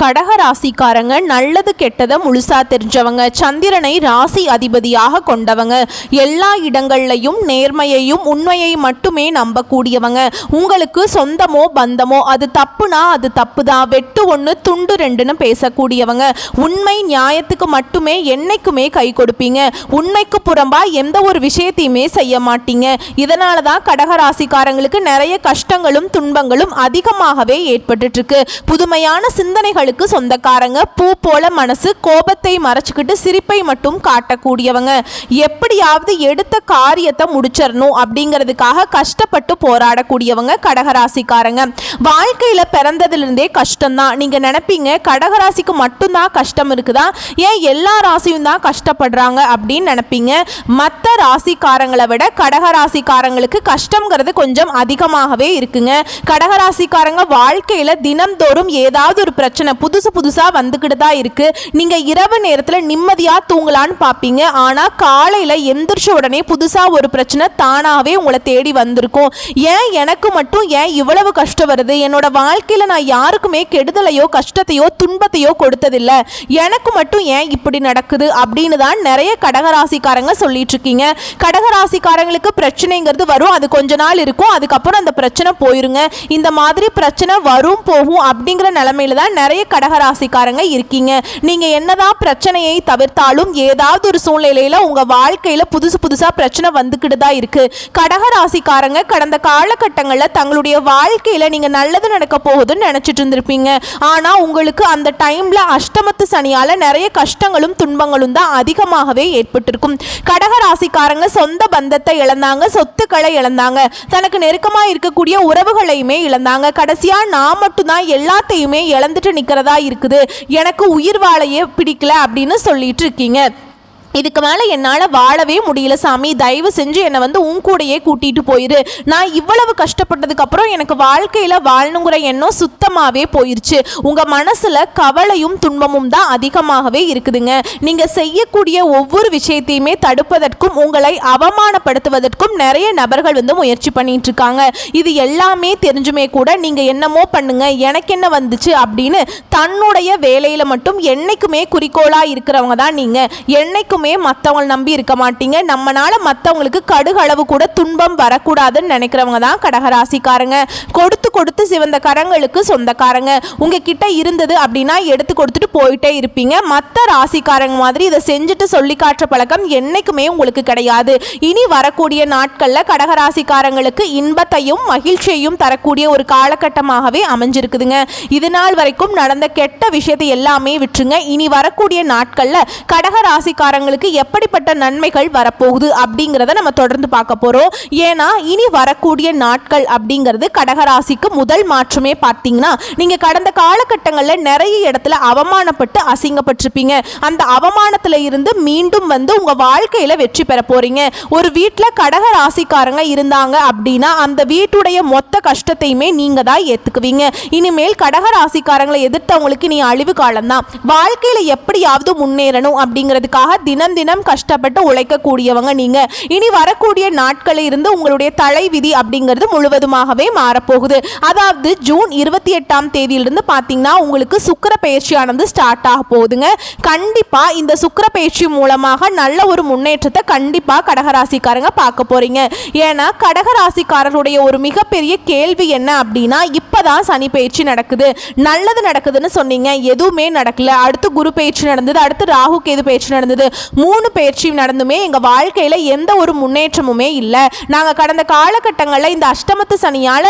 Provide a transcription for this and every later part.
கடக ராசிக்காரங்க நல்லது கெட்டதை முழுசா தெரிஞ்சவங்க, சந்திரனை ராசி அதிபதியாக கொண்டவங்க, எல்லா இடங்கள்லையும் நேர்மையையும் உண்மையை மட்டுமே நம்பக்கூடியவங்க. உங்களுக்கு சொந்தமோ பந்தமோ அது தப்புனா அது தப்புதான், வெட்டு ஒன்று துண்டு ரெண்டுன்னு பேசக்கூடியவங்க. உண்மை நியாயத்துக்கு மட்டுமே என்னைக்குமே கை கொடுப்பீங்க. உண்மைக்கு புறம்பா எந்த ஒரு விஷயத்தையுமே செய்ய மாட்டீங்க. இதனால தான் கடகராசிக்காரங்களுக்கு நிறைய கஷ்டங்களும் துன்பங்களும் அதிகமாகவே ஏற்பட்டு இருக்கு. புதுமையான சிந்தனைகளுக்கு சொந்தக்காரங்க, பூ போல மனசு, கோபத்தை மறைச்சுக்கிட்டு சிரிப்பை மட்டும் காட்டக்கூடியவங்க. எப்படியாவது எடுத்த காரியத்தை முடிச்சிடணும் அப்படிங்கிறதுக்காக கஷ்டப்பட்டு போராடக்கூடியவங்க கடகராசிக்காரங்க. வாழ்க்கையில பிறந்ததிலிருந்தே கஷ்டம்தான். நீங்க நினைப்பீங்க கடகராசிக்கு மட்டும்தான் கஷ்டம் இருக்குதா, ஏன் எல்லா ராசியும் தான் கஷ்டப்படுறாங்க அப்படின்னு நினைப்பீங்க. மற்ற ராசிக்காரங்களை விட கடகராசிக்காரங்களுக்கு கஷ்டம்ங்கிறது கொஞ்சம் அதிகமாகவே இருக்குங்க. கடகராசிக்காரங்க வாழ்க்கையில தினம்தோறும் ஏதாவது ஒரு பிரச்சனை புதுசா வந்துக்கிட்டு தான் இருக்கு. நீங்க இரவு நேரத்தில் நிம்மதியா தூங்கலான்னு பார்ப்பீங்க, ஆனா காலையில எந்திரிச்ச உடனே புதுசா ஒரு பிரச்சனை தானாவே உங்களை தேடி வந்திருக்கும். ஏன் எனக்கு மட்டும் ஏன் இவ்வளவு கஷ்டம் வருது, என்னோட வாழ்க்கையில நான் யாருக்குமே கெடுதலையோ கஷ்டத்தையோ துன்பத்தையோ கொடுத்ததில்ல, எனக்கு மட்டும் ஏன் இப்படி நடக்குது அப்படின்னு தான் நிறைய கடகராசிக்காரங்க சொல்லிட்டு இருக்கீங்க. கடகராசிக்காரங்களுக்கு பிரச்சனைங்கிறது வரும், அது கொஞ்ச நாள் இருக்கும், அதுக்கப்புறம் அந்த பிரச்சனை போயிருங்க. இந்த மாதிரி பிரச்சனை வரும் போகும் அப்படிங்கிற நிலைமையில தான் நிறைய கடகராசிக்காரங்க இருக்கீங்க. நீங்க என்னதான் பிரச்சனையை தவிர்த்தாலும் ஏதாவது ஒரு சூழ்நிலையில உங்க வாழ்க்கையில புதுசா பிரச்சனை வந்துக்கிட்டு தான் இருக்கு. கடகராசிக்காரங்க கடந்த காலகட்டங்களில் தங்களுடைய வாழ்க்கையில நீங்க நல்லது நடக்க போகுதுன்னு நினைச்சிட்டு இருந்திருப்பீங்க. ஆனா உங்களுக்கு அந்த டைம்ல அஷ்டமத்து சனியால நிறைய கஷ்டங்களும் துன்பங்களும் தான் அதிகமாகவே ஏற்பட்டிருக்கும். கடகராசிக்காரங்க சொந்த பந்தத்தை இழந்தாங்க, சொத்துக்களை இழந்தாங்க, தனக்கு நெருக்கமா இருக்கக்கூடிய உறவுகளையுமே இழந்தாங்க. கடைசியா நான் மட்டும்தான் எல்லாத்தையுமே இழந்துட்டு நிக்கிறதா இருக்குது, எனக்கு உயிர் வாழையே பிடிக்கல அப்படின்னு சொல்லிட்டு இருக்கீங்க. இதுக்கு மேலே என்னால் வாழவே முடியல சாமி, தயவு செஞ்சு என்னை உன் கூடையே கூட்டிகிட்டு போயிரு, நான் இவ்வளவு கஷ்டப்பட்டதுக்கப்புறம் எனக்கு வாழ்க்கையில் வாழணுங்கிற எண்ணம் சுத்தமாகவே போயிடுச்சு. உங்கள் மனசில் கவலையும் துன்பமும் தான் அதிகமாகவே இருக்குதுங்க. நீங்கள் செய்யக்கூடிய ஒவ்வொரு விஷயத்தையுமே தடுப்பதற்கும் உங்களை அவமானப்படுத்துவதற்கும் நிறைய நபர்கள் முயற்சி பண்ணிட்டு இருக்காங்க. இது எல்லாமே தெரிஞ்சுமே கூட நீங்கள் என்னமோ பண்ணுங்க, எனக்கு என்ன வந்துச்சு அப்படின்னு தன்னுடைய வேலையில் மட்டும் என்னைக்குமே குறிக்கோளாக இருக்கிறவங்க தான் நீங்கள். என்னைக்குமே மற்றவங்களை நம்பி இருக்க மாட்டீங்க. நம்மனால மற்றவங்களுக்கு கடுகளவு கூட துன்பம் வரக்கூடாதுன்னு நினைக்கிறவங்க தான் கடகராசிக்காரங்க. கொடுத்து சிவந்த கரங்களுக்கு சொந்தக்காரங்க. உங்ககிட்ட இருந்தது அப்படின்னா எடுத்து கொடுத்துட்டு போயிட்டே இருப்பீங்க. மற்ற ராசிக்காரங்க மாதிரி இதை செஞ்சுட்டு சொல்லி காட்டுற பழக்கம் என்னைக்குமே உங்களுக்கு கிடையாது. இனி வரக்கூடிய நாட்களில் கடகராசிக்காரங்களுக்கு இன்பத்தையும் மகிழ்ச்சியையும் தரக்கூடிய ஒரு காலகட்டமாகவே அமைஞ்சிருக்குதுங்க. இது நாள் வரைக்கும் நடந்த கெட்ட விஷயத்தை எல்லாமே விட்டுருங்க. இனி வரக்கூடிய நாட்களில் கடகராசிக்காரங்களுக்கு எப்படிப்பட்ட நன்மைகள் வரப்போகுது அப்படிங்கிறத நம்ம தொடர்ந்து பார்க்க போறோம். ஏன்னா இனி வரக்கூடிய நாட்கள் அப்படிங்கிறது கடகராசிக்கு முதல் மாற்றமே பார்த்தீங்கன்னா, நீங்க கடந்த காலகட்டங்களில் நிறைய இடத்துல அவமானப்பட்டு அசிங்கப்பட்டிருப்பீங்க. அந்த அவமானத்துல இருந்து மீண்டும் உங்க வாழ்க்கையில வெற்றி பெற போறீங்க. ஒரு வீட்டில் கடகராசிக்காரங்க இருந்தாங்க அப்படின்னா அந்த வீட்டுடைய மொத்த கஷ்டத்தையுமே நீங்க தான் ஏத்துக்குவீங்க. இனிமேல் கடகராசிக்காரங்களை எதிர்த்தவங்களுக்கு நீ அழிவு காலம்தான். வாழ்க்கையில எப்படியாவது முன்னேறணும் அப்படிங்கிறதுக்காக தினம் கஷ்டப்பட்டு உழைக்கக்கூடியவங்க நீங்க. இனி வரக்கூடிய நாட்களில் இருந்து உங்களுடைய தலைவிதி அப்படிங்கிறது முழுவதுமாகவே மாறப்போகுது. அதாவது ஜூன் 28ஆம் தேதியிலிருந்து பார்த்தீங்கன்னா உங்களுக்கு சுக்கிர பயிற்சியானது ஸ்டார்ட் ஆக போகுதுங்க. கண்டிப்பா இந்த சுக்கிர பயிற்சி மூலமாக நல்ல ஒரு முன்னேற்றத்தை கண்டிப்பா கடகராசிக்காரங்க பார்க்க போறீங்க. ஏன்னா கடகராசிக்காரருடைய ஒரு மிகப்பெரிய கேள்வி என்ன அப்படின்னா, இப்பதான் சனி பயிற்சி நடக்குது, நல்லது நடக்குதுன்னு சொன்னீங்க, எதுவுமே நடக்கல. அடுத்து குரு பயிற்சி நடந்தது, அடுத்து ராகு கேது பயிற்சி நடந்தது, 3 பயிற்சி நடந்துமே எங்க வாழ்க்கையில எந்த ஒரு முன்னேற்றமுமே இல்லை. நாங்க கடந்த காலகட்டங்களில் இந்த அஷ்டமத்து சனியால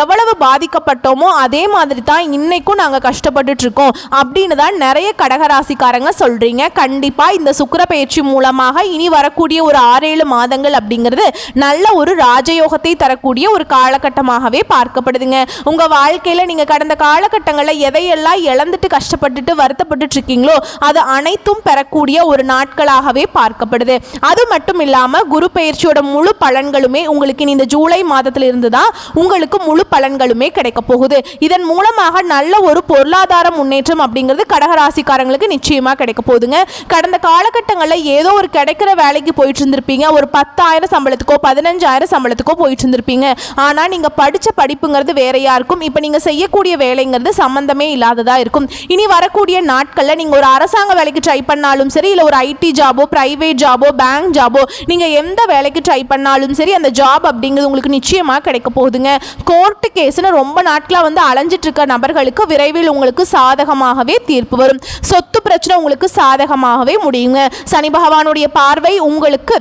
எவ்வளவு பாதிக்கப்பட்டோமோ அதே மாதிரி தான் இன்னைக்கும் நாங்க கஷ்டப்பட்டுட்டு இருக்கோம் அப்படின்னு தான் நிறைய கடகராசிக்காரங்க சொல்றீங்க. கண்டிப்பா இந்த சுக்கிர பயிற்சி மூலமாக இனி வரக்கூடிய ஒரு 6-7 மாதங்கள் அப்படிங்கிறது நல்ல ஒரு ராஜயோகத்தை தரக்கூடிய ஒரு காலகட்டமாகவே பார்க்கப்படுதுங்க. உங்க வாழ்க்கையில நீங்க கடந்த காலகட்டங்களில் எதையெல்லாம் இழந்துட்டு கஷ்டப்பட்டுட்டு வருத்தப்பட்டு இருக்கீங்களோ அது அனைத்தும் பெறக்கூடிய ஒரு நாட்கள் நாட்களாகவே பார்க்கப்படுது. அது மட்டும் இல்லாமல் குரு பெயர்ச்சியோட முழு பலன்களுமே உங்களுக்கு இந்த ஜூலை மாதத்திலிருந்து தான் உங்களுக்கு முழு பலன்களுமே கிடைக்க போகுது. இதன் மூலமாக நல்ல ஒரு பொருளாதார முன்னேற்றம் அப்படிங்கிறது கடகராசிக்காரங்களுக்கு நிச்சயமாக கிடைக்க போகுதுங்க. கடந்த காலகட்டங்களில் ஏதோ ஒரு கிடைக்கிற வேலைக்கு போயிட்டு இருந்திருப்பீங்க. ஒரு 10,000 சம்பளத்துக்கோ 15,000 சம்பளத்துக்கோ போயிட்டு இருந்திருப்பீங்க. ஆனால் நீங்கள் படித்த படிப்புங்கிறது வேறையா இருக்கும். இப்போ நீங்கள் செய்யக்கூடிய வேலைங்கிறது சம்பந்தமே இல்லாததா இருக்கும். இனி வரக்கூடிய நாட்களில் நீங்கள் ஒரு அரசாங்க வேலைக்கு ட்ரை பண்ணாலும் சரி, இல்லை ஒரு ஐடி ஜாபோ, பிரைவேட் ஜாபோ, பேங்க் ஜாபோ, நீங்கள் எந்த வேலைக்கு ட்ரை பண்ணாலும் சரி அந்த ஜாப் அப்படிங்கிறது உங்களுக்கு நிச்சயமாக கிடைக்க போகுதுங்க. கோர்ட்டு கேஸ்னு ரொம்ப நாட்களாக வந்து அலைஞ்சிட்டு இருக்க நபர்களுக்கு விரைவில் உங்களுக்கு சாதகமாகவே தீர்ப்பு வரும். சொத்து பிரச்சனை உங்களுக்கு சாதகமாகவே முடியுங்க. சனி பகவானுடைய பார்வை உங்களுக்கு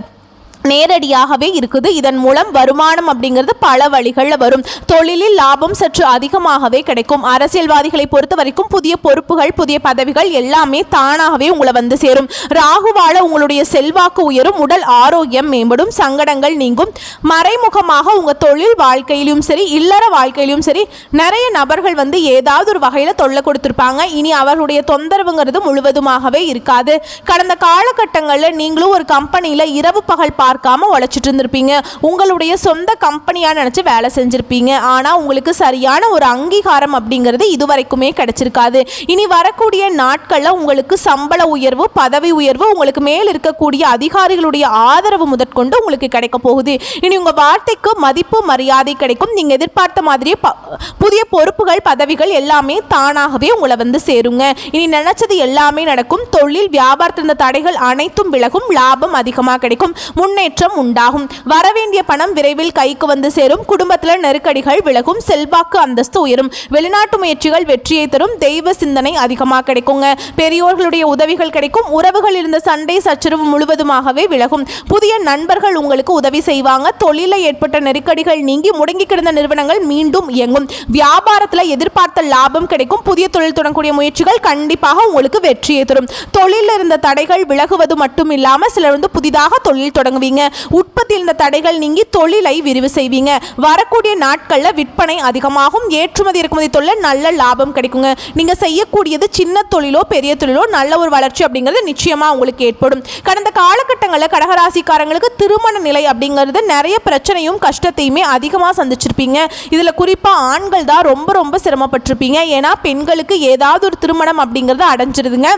நேரடியாகவே இருக்குது. இதன் மூலம் வருமானம் அப்படிங்கிறது பல வழிகளில் வரும். தொழிலில் லாபம் சற்று அதிகமாகவே கிடைக்கும். அரசியல்வாதிகளை பொறுத்த வரைக்கும் புதிய பொறுப்புகள், புதிய பதவிகள் எல்லாமே தானாகவே உங்களை வந்து சேரும். ராகுவால உங்களுடைய செல்வாக்கு உயரும், உடல் ஆரோக்கியம் மேம்படும், சங்கடங்கள் நீங்கும். மறைமுகமாக உங்கள் தொழில் வாழ்க்கையிலும் சரி, இல்லற வாழ்க்கையிலும் சரி நிறைய நபர்கள் வந்து ஏதாவது ஒரு வகையில் தொல்லை கொடுத்துருப்பாங்க. இனி அவர்களுடைய தொந்தரவுங்கிறது முழுவதுமாகவே இருக்காது. கடந்த காலகட்டங்களில் நீங்களும் ஒரு கம்பெனியில் இரவு பகல் பார்க்காம உழைச்சிட்டு இருந்திருப்பீங்க. உங்களுடைய சொந்த கம்பெனியா நினைச்சு வேலை செஞ்சிருப்பீங்க. ஆனா உங்களுக்கு சரியான ஒரு அங்கீகாரம் அப்படிங்கிறது இதுவரைக்குமே கிடைச்சிருக்காது. இனி வரக்கூடிய நாட்கள்ல உங்களுக்கு சம்பள உயர்வு, பதவி உயர்வு, உங்களுக்கு மேல் இருக்கக்கூடிய அதிகாரிகளுடைய ஆதரவு முதற்கொண்டு உங்களுக்கு கிடைக்க போகுது. இனி உங்க வார்த்தைக்கு மதிப்பு, மரியாதை கிடைக்கும். நீங்க எதிர்பார்த்த மாதிரியே புதிய பொறுப்புகள், பதவிகள் எல்லாமே தானாகவே உங்களை வந்து சேருங்க. இனி நினைச்சது எல்லாமே நடக்கும். தொழில் வியாபாரத்தில் இருந்த தடைகள் அனைத்தும் விலகும். லாபம் அதிகமாக கிடைக்கும். முன்னேற்றம் உண்டாகும். வரவேண்டிய பணம் விரைவில் கைக்கு வந்து சேரும். குடும்பத்தில் நெருக்கடிகள் விலகும். செல்வாக்கு அந்தஸ்து உயரும். வெளிநாட்டு முயற்சிகள் வெற்றியை தரும். தெய்வ சிந்தனை அதிகமாக கிடைக்குங்க. பெரியோர்களுடைய உதவிகள் கிடைக்கும். உறவுகள் இருந்த சண்டை சச்சரவு முழுவதுமாகவே விலகும். புதிய நண்பர்கள் உங்களுக்கு உதவி செய்வாங்க. தொழிலில் ஏற்பட்ட நெருக்கடிகள் நீங்கி முடங்கி கிடந்த நிறுவனங்கள் மீண்டும் இயங்கும். வியாபாரத்தில் எதிர்பார்த்த லாபம் கிடைக்கும். புதிய தொழில் தொடங்கக்கூடிய முயற்சிகள் கண்டிப்பாக உங்களுக்கு வெற்றியை தரும். தொழிலில் இருந்த தடைகள் விலகுவது மட்டும் இல்லாமல் சிலர் வந்து புதிதாக தொழில் தொடங்குவீங்க. உற்பத்தியில் இந்த தடைகள் நீங்கி தொழிலை விரிவு செய்வீங்க. வரக்கூடிய நாட்களில் விற்பனை அதிகமாகும். ஏற்றுமதி இறக்குமதி தொழில் நல்ல லாபம் கிடைக்குங்க. நீங்க செய்யக்கூடியது சின்ன தொழிலோ பெரிய தொழிலோ நல்ல ஒரு வளர்ச்சி அப்படிங்கிறது நிச்சயமா உங்களுக்கு ஏற்படும். கடந்த காலகட்டங்களில் கடகராசிக்காரங்களுக்கு திருமண நிலை அப்படிங்கிறது நிறைய பிரச்சனையும் கஷ்டத்தையுமே அதிகமாக சந்திச்சிருப்பீங்க. இதில் குறிப்பாக ஆண்கள் தான் ரொம்ப சிரமப்பட்டிருப்பீங்க. ஏன்னா பெண்களுக்கு ஏதாவது ஒரு திருமணம் அப்படிங்கிறது அடைஞ்சிருதுங்க.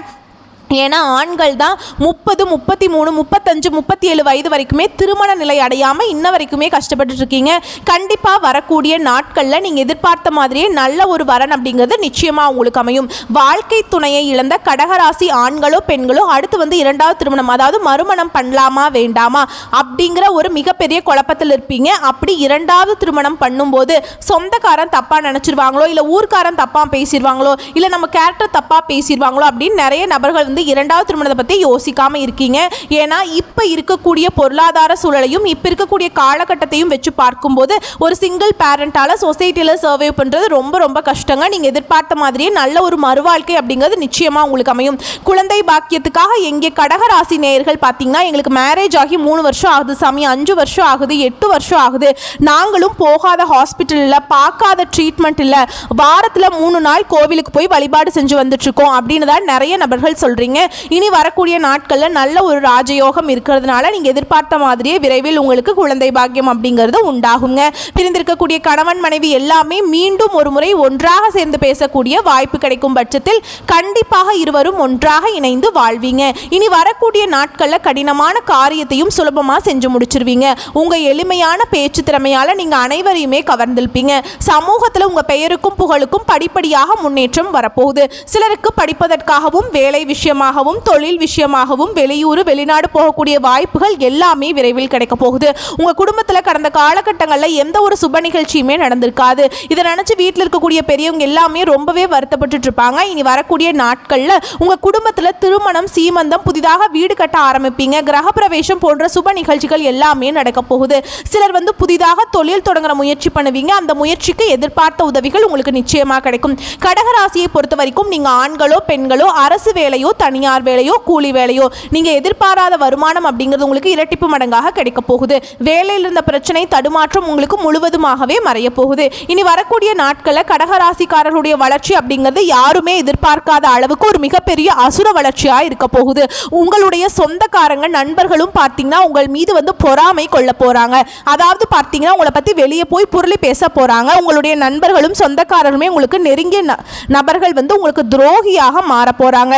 ஏன்னா ஆண்கள் தான் 30, 33, 35, 37 வயது வரைக்குமே திருமண நிலை அடையாமல் இன்ன வரைக்குமே கஷ்டப்பட்டு இருக்கீங்க. கண்டிப்பாக வரக்கூடிய நாட்களில் நீங்கள் எதிர்பார்த்த மாதிரியே நல்ல ஒரு வரன் அப்படிங்கிறது நிச்சயமாக உங்களுக்கு அமையும். வாழ்க்கை துணையை இழந்த கடகராசி ஆண்களோ பெண்களோ அடுத்து வந்து இரண்டாவது திருமணம், அதாவது மறுமணம் பண்ணலாமா வேண்டாமா அப்படிங்கிற ஒரு மிகப்பெரிய குழப்பத்தில் இருப்பீங்க. அப்படி இரண்டாவது திருமணம் பண்ணும்போது சொந்தக்காரன் தப்பாக நினச்சிருவாங்களோ, இல்லை ஊர்க்காரன் தப்பாக பேசிடுவாங்களோ, இல்லை நம்ம கேரக்டர் தப்பாக பேசிடுவாங்களோ அப்படின்னு நிறைய நபர்கள் வந்து இரண்டாவது திருமணத்தை பற்றி யோசிக்காம இருக்கீங்க. ஏன்னா இப்போ இருக்கக்கூடிய பொருளாதார சூழலையும் இப்போ இருக்கக்கூடிய காலகட்டத்தையும் வச்சு பார்க்கும்போது ஒரு சிங்கிள் பேரண்டால சொசைட்டியில் சர்வே பண்ணுறது ரொம்ப கஷ்டங்க. நீங்கள் எதிர்பார்த்த மாதிரியே நல்ல ஒரு மறுவாழ்க்கை அப்படிங்கிறது நிச்சயமாக உங்களுக்கு அமையும். குழந்தை பாக்கியத்துக்காக எங்கே கடகராசி நேயர்கள் பார்த்தீங்கன்னா எங்களுக்கு மேரேஜ் ஆகி 3 வருஷம் ஆகுது சாமி, 5 வருஷம் ஆகுது, 8 வருஷம் ஆகுது, நாங்களும் போகாத ஹாஸ்பிட்டல் இல்லை, பார்க்காத ட்ரீட்மெண்ட் இல்லை, வாரத்தில் 3 நாள் கோவிலுக்கு போய் வழிபாடு செஞ்சு வந்துட்டு இருக்கோம் அப்படின்னு தான் நிறைய நபர்கள் சொல்றீங்க. இனி வரக்கூடிய நாட்களில் நல்ல ஒரு ராஜயோகம் இருக்கிறதுனால நீங்க எதிர்பார்த்த மாதிரியே விரைவில் உங்களுக்கு குழந்தை பாக்கியம் அப்படிங்கிறது உண்டாகுங்க. பிரிந்திருக்கக்கூடிய கணவன் மனைவி எல்லாமே மீண்டும் ஒரு முறை ஒன்றாக சேர்ந்து பேசக்கூடிய வாய்ப்பு கிடைக்கும் பட்சத்தில் கண்டிப்பாக இருவரும் ஒன்றாக இணைந்து வாழ்வீங்க. இனி வரக்கூடிய நாட்களில் கடினமான காரியத்தையும் சுலபமாக செஞ்சு முடிச்சிருவீங்க. உங்க எளிமையான பேச்சு திறமையால நீங்க அனைவரையுமே கவர்ந்திருப்பீங்க. சமூகத்தில் உங்க பெயருக்கும் புகழுக்கும் படிப்படியாக முன்னேற்றம் வரப்போகுது. சிலருக்கு படிப்பதற்காகவும் வேலை விஷயமாகவும் தொழில் விஷயமாகவும் வெளியூர் வெளிநாடு போகக்கூடிய வாய்ப்புகள் எல்லாமே விரைவில் கிடைக்க போகுது. உங்க குடும்பத்தில் கடந்த காலகட்டங்களில் எந்த ஒரு சுப நிகழ்ச்சியுமே நடந்திருக்காது. இதை நினைச்சு வீட்டில் இருக்கக்கூடிய பெரியவங்க எல்லாமே ரொம்பவே வருத்தப்பட்டு இருப்பாங்க. இனி வரக்கூடிய நாட்களில் உங்க குடும்பத்தில் திருமணம், சீமந்தம், புதிதாக வீடு கட்ட ஆரம்பிப்பீங்க. கிரகப்பிரவேசம் போன்ற சுப நிகழ்ச்சிகள் எல்லாமே நடக்க போகுது. சிலர் வந்து புதிதாக தொழில் தொடங்குற முயற்சி பண்ணுவீங்க. அந்த முயற்சிக்கு எதிர்பார்த்த உதவிகள் உங்களுக்கு நிச்சயமாக கிடைக்கும். கடகராசியை பொறுத்த வரைக்கும் நீங்க ஆண்களோ பெண்களோ அரசு வேலையோ தனியார் வேலையோ கூலி வேலையோ நீங்கள் எதிர்பாராத வருமானம் அப்படிங்கிறது உங்களுக்கு இரட்டிப்பு மடங்காக கிடைக்க போகுது. வேலையில் இருந்த பிரச்சனை தடுமாற்றம் உங்களுக்கு முழுவதுமாகவே மறைய போகுது. இனி வரக்கூடிய நாட்களில் கடகராசிக்காரர்களுடைய வளர்ச்சி அப்படிங்கிறது யாருமே எதிர்பார்க்காத அளவுக்கு ஒரு மிகப்பெரிய அசுர வளர்ச்சியாக இருக்க போகுது. உங்களுடைய சொந்தக்காரங்க நண்பர்களும் பார்த்தீங்கன்னா உங்கள் மீது வந்து பொறாமை கொள்ள போறாங்க. அதாவது பார்த்தீங்கன்னா உங்களை பற்றி வெளியே போய் புரளி பேச போறாங்க. உங்களுடைய நண்பர்களும் சொந்தக்காரருமே உங்களுக்கு நெருங்கிய நபர்கள் வந்து உங்களுக்கு துரோகியாக மாற போறாங்க.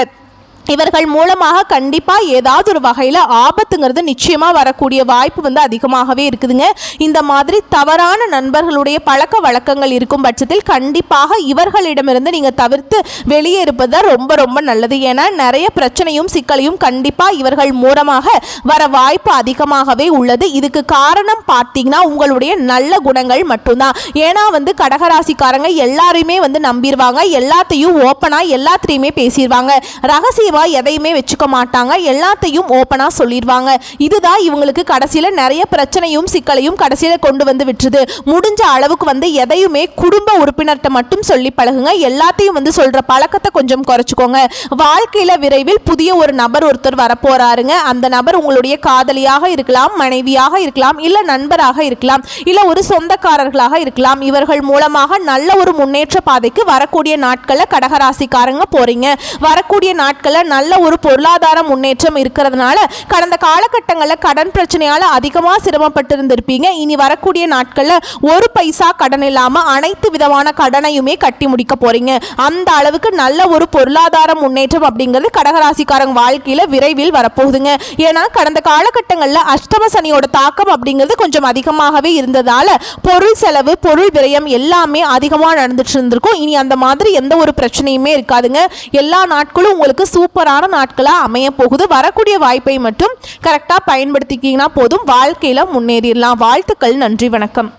இவர்கள் மூலமாக கண்டிப்பாக ஏதாவது ஒரு வகையில் ஆபத்துங்கிறது நிச்சயமாக வரக்கூடிய வாய்ப்பு வந்து அதிகமாகவே இருக்குதுங்க. இந்த மாதிரி தவறான நண்பர்களுடைய பழக்க வழக்கங்கள் இருக்கும் பட்சத்தில் கண்டிப்பாக இவர்களிடமிருந்து நீங்கள் தவிர்த்து வெளியே இருப்பது தான் ரொம்ப ரொம்ப நல்லது. ஏன்னா நிறைய பிரச்சனையும் சிக்கலையும் கண்டிப்பாக இவர்கள் மூலமாக வர வாய்ப்பு அதிகமாகவே உள்ளது. இதுக்கு காரணம் பார்த்தீங்கன்னா உங்களுடைய நல்ல குணங்கள் மட்டும்தான். ஏன்னா வந்து கடகராசிக்காரங்க எல்லாரையுமே வந்து நம்பிடுவாங்க, எல்லாத்தையும் ஓப்பனாக எல்லாத்தையுமே பேசிடுவாங்க, ரகசிய எதையுமே வச்சுக்க மாட்டாங்க, எல்லாத்தையும் ஓப்பனா சொல்லிடுவாங்க. இதுதான் இவங்களுக்கு கடைசியில் நிறைய பிரச்சனையும் சிக்கலையும் கடைசியில் கொண்டு வந்து விட்டுருது. முடிஞ்ச அளவுக்கு வந்து எதையுமே குடும்ப உறுப்பினர்கிட்ட மட்டும் சொல்லி பழகுங்க. எல்லாத்தையும் வந்து சொல்ற பழக்கத்தை கொஞ்சம் குறைச்சிக்கோங்க. வாழ்க்கையில விரைவில் புதிய ஒரு நபர் ஒருத்தர் வரப்போறாருங்க. அந்த நபர் உங்களுடைய காதலியாக இருக்கலாம், மனைவியாக இருக்கலாம், இல்ல நண்பராக இருக்கலாம், இல்ல ஒரு சொந்தக்காரர்களாக இருக்கலாம். இவர்கள் மூலமாக நல்ல ஒரு முன்னேற்ற பாதைக்கு வரக்கூடிய நாட்களில் கடகராசிக்காரங்க போறீங்க. வரக்கூடிய நாட்களில் நல்ல ஒரு பொருளாதார முன்னேற்றம் இருக்கிறதுனால கடந்த காலகட்டங்களில் கடன் பிரச்சனையால் அதிகமாக சிரமப்பட்டு இருந்திருப்பீங்க. இனி வரக்கூடிய நாட்களில் ஒரு பைசா கடன் இல்லாமல் அனைத்து விதமான கடனையுமே கட்டி முடிக்க போறீங்க. அந்த அளவுக்கு நல்ல ஒரு பொருளாதார முன்னேற்றம் அப்படிங்கிறது கடகராசிக்காரங்க வாழ்க்கையில் விரைவில் வரப்போகுதுங்க. ஏன்னா கடந்த காலகட்டங்களில் அஷ்டம சனியோட தாக்கம் அப்படிங்கிறது கொஞ்சம் அதிகமாகவே இருந்ததால பொருள் செலவு, பொருள் விரயம் எல்லாமே அதிகமாக நடந்துட்டு இருந்திருக்கும். இனி அந்த மாதிரி எந்த ஒரு பிரச்சனையுமே இருக்காதுங்க. எல்லா நாட்களும் உங்களுக்கு சூப்பரான நாட்களாக அமைய போகுது. வரக்கூடிய வாய்ப்பை மட்டும் கரெக்டாக பயன்படுத்திக்கிங்கன்னா போதும், வாழ்க்கையில் முன்னேறிடலாம். வாழ்த்துக்கள், நன்றி, வணக்கம்.